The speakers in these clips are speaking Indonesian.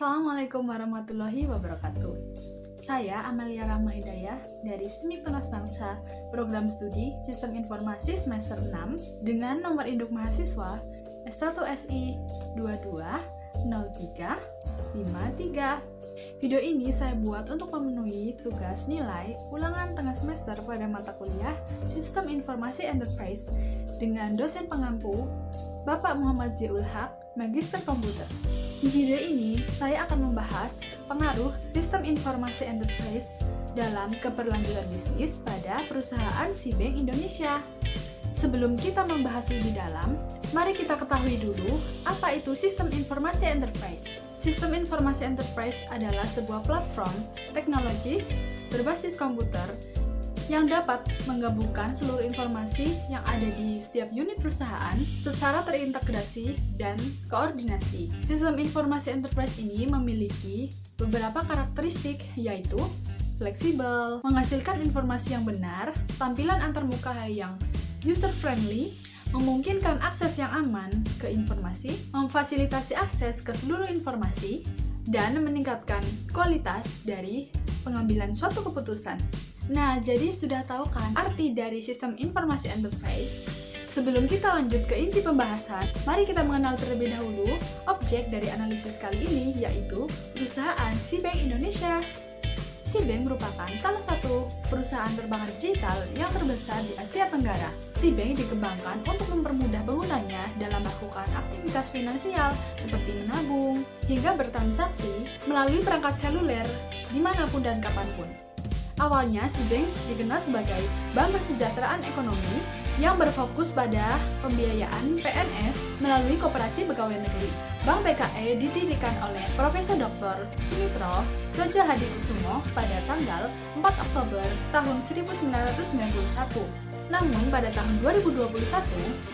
Assalamualaikum warahmatullahi wabarakatuh. Saya Amalia Rahma Hidayah dari STIMIK Tunas Bangsa, Program Studi Sistem Informasi Semester 6 dengan nomor induk mahasiswa S1SI 220353. Video ini saya buat untuk memenuhi tugas nilai ulangan tengah semester pada mata kuliah Sistem Informasi Enterprise dengan dosen pengampu Bapak Muhammad Ziaul Haq, Magister Komputer. Di video ini, saya akan membahas pengaruh sistem informasi enterprise dalam keberlanjutan bisnis pada perusahaan SeaBank Indonesia. Sebelum kita membahas lebih dalam, mari kita ketahui dulu apa itu sistem informasi enterprise. Sistem informasi enterprise adalah sebuah platform teknologi berbasis komputer yang dapat menggabungkan seluruh informasi yang ada di setiap unit perusahaan secara terintegrasi dan koordinasi. Sistem informasi enterprise ini memiliki beberapa karakteristik, yaitu fleksibel, menghasilkan informasi yang benar, tampilan antarmuka yang user-friendly, memungkinkan akses yang aman ke informasi, memfasilitasi akses ke seluruh informasi, dan meningkatkan kualitas dari pengambilan suatu keputusan. Nah, jadi sudah tahu kan arti dari sistem informasi enterprise? Sebelum kita lanjut ke inti pembahasan, mari kita mengenal terlebih dahulu objek dari analisis kali ini, yaitu perusahaan SeaBank Indonesia. SeaBank merupakan salah satu perusahaan perbankan digital yang terbesar di Asia Tenggara. SeaBank dikembangkan untuk mempermudah penggunanya dalam melakukan aktivitas finansial seperti menabung hingga bertransaksi melalui perangkat seluler dimanapun dan kapanpun. Awalnya, SeaBank dikenal sebagai Bank Kesejahteraan Ekonomi yang berfokus pada pembiayaan PNS melalui Koperasi Pegawai Negeri. Bank BKE didirikan oleh Profesor Dr. Sumitro Djojo Hadikusumo pada tanggal 4 Oktober tahun 1991. Namun pada tahun 2021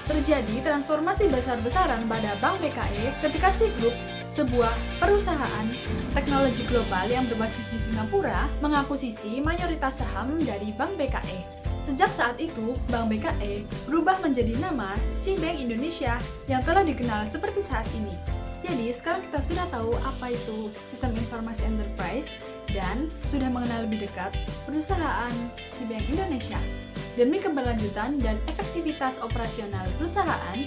terjadi transformasi besar-besaran pada Bank BKE ketika Citigroup, sebuah perusahaan teknologi global yang berbasis di Singapura, mengakuisisi mayoritas saham dari Bank BKE. Sejak saat itu, Bank BKE berubah menjadi nama SeaBank Indonesia yang telah dikenal seperti saat ini. Jadi, sekarang kita sudah tahu apa itu sistem informasi enterprise dan sudah mengenal lebih dekat perusahaan SeaBank Indonesia. Demi keberlanjutan dan efektivitas operasional perusahaan,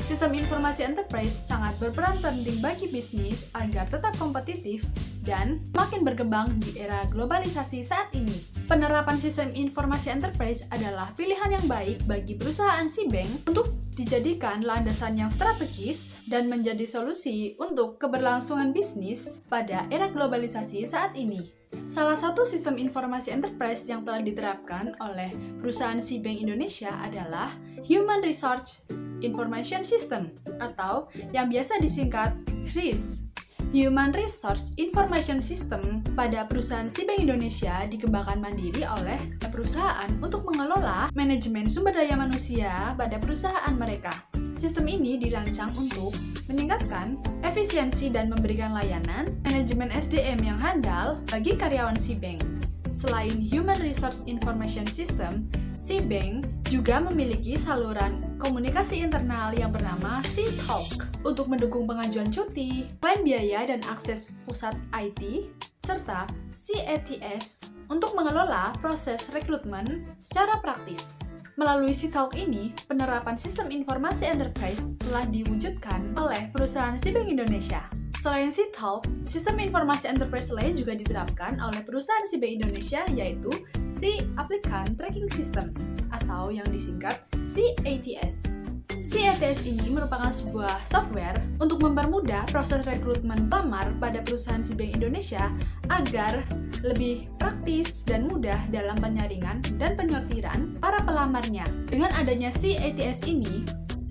sistem informasi enterprise sangat berperan penting bagi bisnis agar tetap kompetitif dan makin berkembang di era globalisasi saat ini. Penerapan sistem informasi enterprise adalah pilihan yang baik bagi perusahaan SeaBank untuk dijadikan landasan yang strategis dan menjadi solusi untuk keberlangsungan bisnis pada era globalisasi saat ini. Salah satu sistem informasi enterprise yang telah diterapkan oleh perusahaan SeaBank Indonesia adalah Human Resource Information System atau yang biasa disingkat HRIS. Human Resource Information System pada perusahaan SeaBank Indonesia dikembangkan mandiri oleh perusahaan untuk mengelola manajemen sumber daya manusia pada perusahaan mereka. Sistem ini dirancang untuk meningkatkan efisiensi dan memberikan layanan manajemen SDM yang handal bagi karyawan SeaBank. Selain Human Resource Information System, SeaBank juga memiliki saluran komunikasi internal yang bernama SeaTalk untuk mendukung pengajuan cuti, klaim biaya dan akses pusat IT, serta SeaATS untuk mengelola proses rekrutmen secara praktis. Melalui SeaTalk ini, penerapan sistem informasi enterprise telah diwujudkan oleh perusahaan SeaBank Indonesia. Selain SeaTalk, sistem informasi enterprise lain juga diterapkan oleh perusahaan SeaBank Indonesia, yaitu Sea Applicant Tracking System atau yang disingkat SeaATS. SeaATS ini merupakan sebuah software untuk mempermudah proses rekrutmen pelamar pada perusahaan SeaBank Indonesia agar lebih praktis dan mudah dalam penyaringan dan penyortiran para pelamarnya. Dengan adanya SeaATS ini,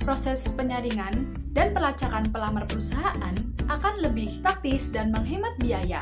proses penyaringan dan pelacakan pelamar perusahaan akan lebih praktis dan menghemat biaya.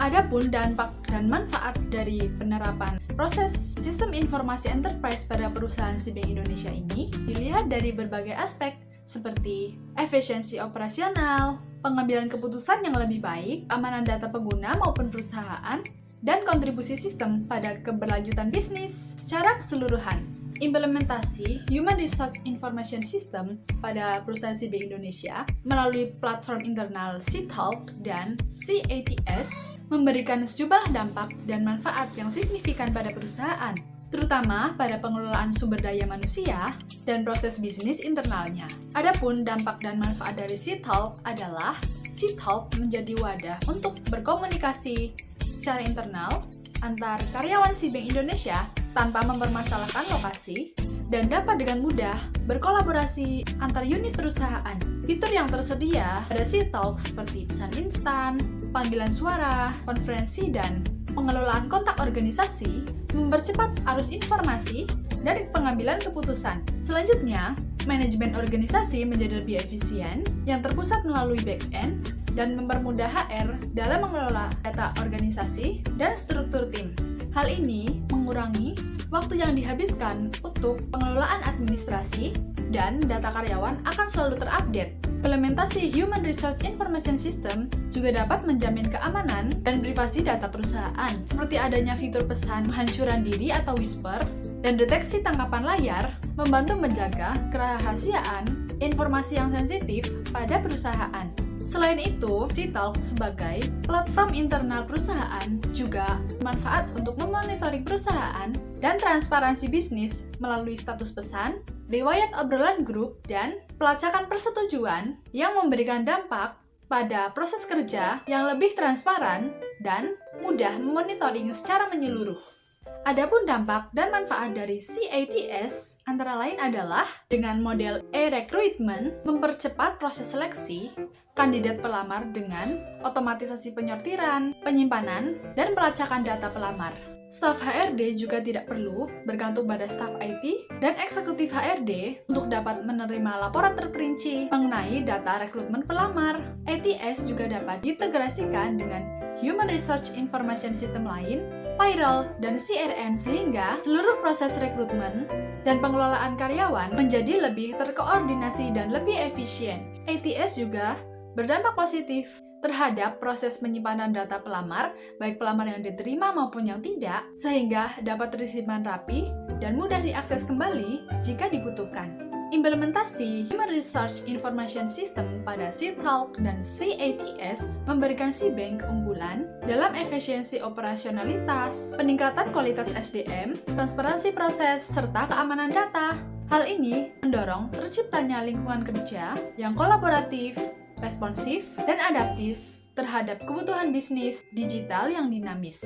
Adapun dampak dan manfaat dari penerapan proses sistem informasi enterprise pada perusahaan SeaBank Indonesia ini dilihat dari berbagai aspek seperti efisiensi operasional, pengambilan keputusan yang lebih baik, keamanan data pengguna maupun perusahaan, dan kontribusi sistem pada keberlanjutan bisnis secara keseluruhan. Implementasi Human Resource Information System pada perusahaan CB Indonesia melalui platform internal C-Talk dan CATS memberikan sejumlah dampak dan manfaat yang signifikan pada perusahaan, terutama pada pengelolaan sumber daya manusia dan proses bisnis internalnya. Adapun dampak dan manfaat dari C-Talk adalah C-Talk menjadi wadah untuk berkomunikasi secara internal antar karyawan CBank Indonesia tanpa mempermasalahkan lokasi dan dapat dengan mudah berkolaborasi antar unit perusahaan. Fitur yang tersedia pada C-Talk seperti pesan instan, panggilan suara, konferensi, dan pengelolaan kontak organisasi mempercepat arus informasi dan pengambilan keputusan. Selanjutnya, manajemen organisasi menjadi lebih efisien yang terpusat melalui back-end dan mempermudah HR dalam mengelola data organisasi dan struktur tim. Hal ini mengurangi waktu yang dihabiskan untuk pengelolaan administrasi dan data karyawan akan selalu terupdate. Implementasi Human Resource Information System juga dapat menjamin keamanan dan privasi data perusahaan, seperti adanya fitur pesan penghancuran diri atau whisper dan deteksi tangkapan layar, membantu menjaga kerahasiaan informasi yang sensitif pada perusahaan. Selain itu, C-Talk sebagai platform internal perusahaan juga bermanfaat untuk memonitoring perusahaan dan transparansi bisnis melalui status pesan, riwayat obrolan grup, dan pelacakan persetujuan yang memberikan dampak pada proses kerja yang lebih transparan dan mudah memonitoring secara menyeluruh. Adapun dampak dan manfaat dari CATS antara lain adalah dengan model e-recruitment mempercepat proses seleksi kandidat pelamar dengan otomatisasi penyortiran, penyimpanan, dan pelacakan data pelamar. Staf HRD juga tidak perlu bergantung pada staf IT dan eksekutif HRD untuk dapat menerima laporan terperinci mengenai data rekrutmen pelamar. ATS juga dapat diintegrasikan dengan Human Resource Information System lain, payroll, dan CRM sehingga seluruh proses rekrutmen dan pengelolaan karyawan menjadi lebih terkoordinasi dan lebih efisien. ATS juga berdampak positif terhadap proses penyimpanan data pelamar, baik pelamar yang diterima maupun yang tidak, sehingga dapat tersimpan rapi dan mudah diakses kembali jika dibutuhkan. Implementasi Human Resource Information System pada C-Talk dan CATS memberikan CBank keunggulan dalam efisiensi operasionalitas, peningkatan kualitas SDM, transparansi proses, serta keamanan data. Hal ini mendorong terciptanya lingkungan kerja yang kolaboratif, responsif, dan adaptif terhadap kebutuhan bisnis digital yang dinamis.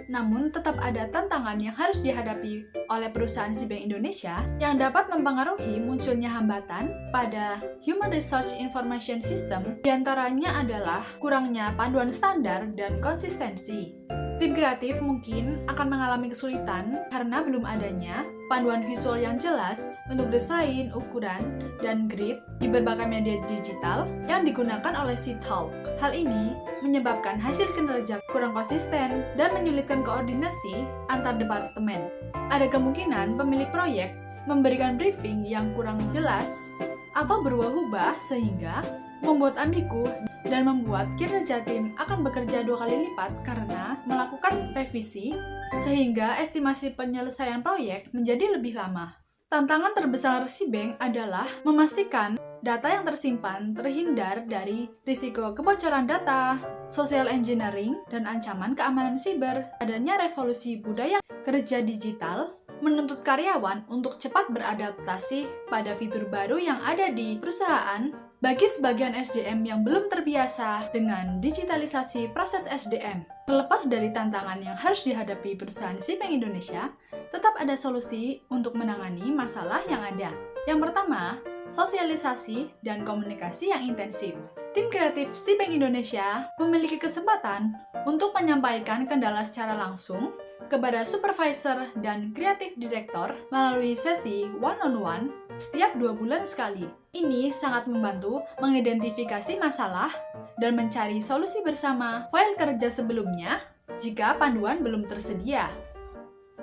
Namun, tetap ada tantangan yang harus dihadapi oleh perusahaan CBank Indonesia yang dapat mempengaruhi munculnya hambatan pada Human Resource Information System, diantaranya adalah kurangnya panduan standar dan konsistensi. Tim kreatif mungkin akan mengalami kesulitan karena belum adanya panduan visual yang jelas untuk desain, ukuran, dan grid di berbagai media digital yang digunakan oleh C-Talk. Hal ini menyebabkan hasil kinerja kurang konsisten dan menyulitkan koordinasi antar departemen. Ada kemungkinan pemilik proyek memberikan briefing yang kurang jelas atau berubah-ubah sehingga membuat ambigu dan membuat kinerja tim akan bekerja 2 kali lipat karena melakukan revisi, sehingga estimasi penyelesaian proyek menjadi lebih lama. Tantangan terbesar CBank adalah memastikan data yang tersimpan terhindar dari risiko kebocoran data, social engineering, dan ancaman keamanan siber. Adanya revolusi budaya kerja digital menuntut karyawan untuk cepat beradaptasi pada fitur baru yang ada di perusahaan. Bagi sebagian SDM yang belum terbiasa dengan digitalisasi proses SDM, terlepas dari tantangan yang harus dihadapi perusahaan CBank Indonesia, tetap ada solusi untuk menangani masalah yang ada. Yang pertama, sosialisasi dan komunikasi yang intensif. Tim kreatif CBank Indonesia memiliki kesempatan untuk menyampaikan kendala secara langsung kepada supervisor dan kreatif direktur melalui sesi one-on-one setiap 2 bulan sekali. Ini sangat membantu mengidentifikasi masalah dan mencari solusi bersama file kerja sebelumnya jika panduan belum tersedia.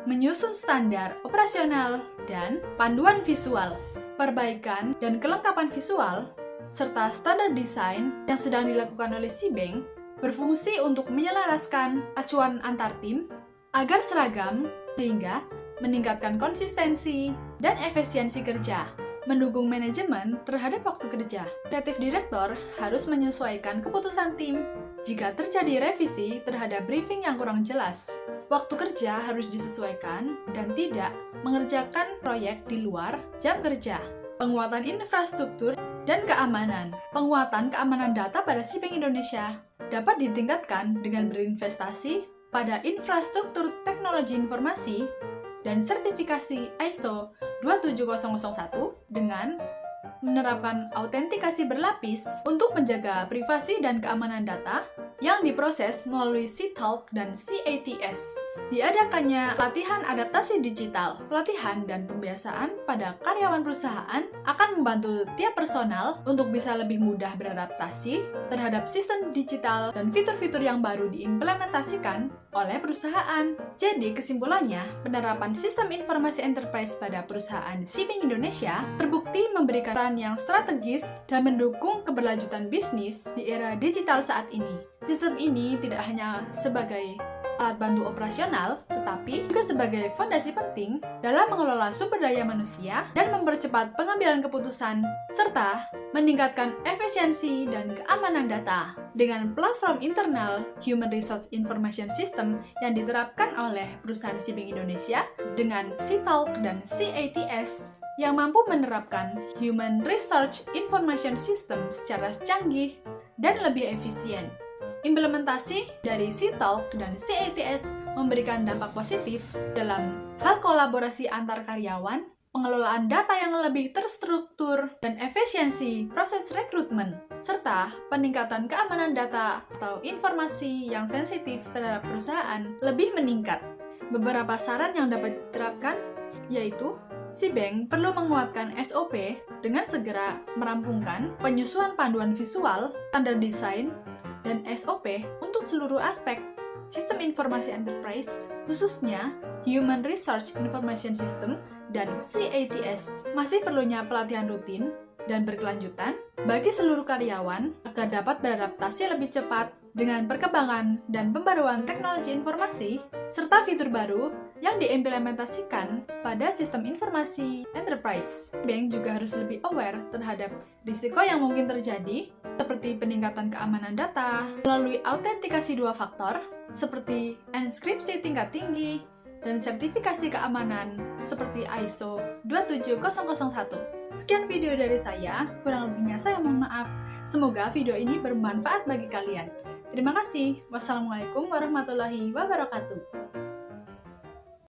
Menyusun standar operasional dan panduan visual, perbaikan dan kelengkapan visual, serta standar desain yang sedang dilakukan oleh CBank berfungsi untuk menyelaraskan acuan antar tim agar seragam, sehingga meningkatkan konsistensi dan efisiensi kerja, mendukung manajemen terhadap waktu kerja. Kreatif Director harus menyesuaikan keputusan tim jika terjadi revisi terhadap briefing yang kurang jelas. Waktu kerja harus disesuaikan dan tidak mengerjakan proyek di luar jam kerja. Penguatan infrastruktur dan keamanan. Penguatan keamanan data pada Shipping Indonesia dapat ditingkatkan dengan berinvestasi pada infrastruktur teknologi informasi dan sertifikasi ISO 27001 dengan menerapkan autentikasi berlapis untuk menjaga privasi dan keamanan data yang diproses melalui C-Talk dan CATS. Diadakannya latihan adaptasi digital, pelatihan dan pembiasaan pada karyawan perusahaan akan membantu tiap personal untuk bisa lebih mudah beradaptasi terhadap sistem digital dan fitur-fitur yang baru diimplementasikan oleh perusahaan. Jadi kesimpulannya, penerapan sistem informasi enterprise pada perusahaan Shipping Indonesia terbukti memberikan peran yang strategis dan mendukung keberlanjutan bisnis di era digital saat ini. Sistem ini tidak hanya sebagai alat bantu operasional, tetapi juga sebagai fondasi penting dalam mengelola sumber daya manusia dan mempercepat pengambilan keputusan, serta meningkatkan efisiensi dan keamanan data. Dengan platform internal Human Resource Information System yang diterapkan oleh perusahaan Shipping Indonesia dengan C-Talk dan CATS yang mampu menerapkan Human Resource Information System secara canggih dan lebih efisien. Implementasi dari C-Talk dan CATS memberikan dampak positif dalam hal kolaborasi antar karyawan, pengelolaan data yang lebih terstruktur, dan efisiensi proses rekrutmen, serta peningkatan keamanan data atau informasi yang sensitif terhadap perusahaan lebih meningkat. Beberapa saran yang dapat diterapkan yaitu si bank perlu menguatkan SOP dengan segera merampungkan penyusunan panduan visual, standar desain, dan SOP untuk seluruh aspek sistem informasi enterprise, khususnya Human Resource Information System dan CATS. Masih perlunya pelatihan rutin dan berkelanjutan bagi seluruh karyawan agar dapat beradaptasi lebih cepat dengan perkembangan dan pembaruan teknologi informasi, serta fitur baru yang diimplementasikan pada sistem informasi enterprise. Bank juga harus lebih aware terhadap risiko yang mungkin terjadi, seperti peningkatan keamanan data melalui autentikasi dua faktor, seperti enskripsi tingkat tinggi, dan sertifikasi keamanan seperti ISO 27001. Sekian video dari saya, kurang lebihnya saya mohon maaf. Semoga video ini bermanfaat bagi kalian. Terima kasih. Wassalamualaikum warahmatullahi wabarakatuh.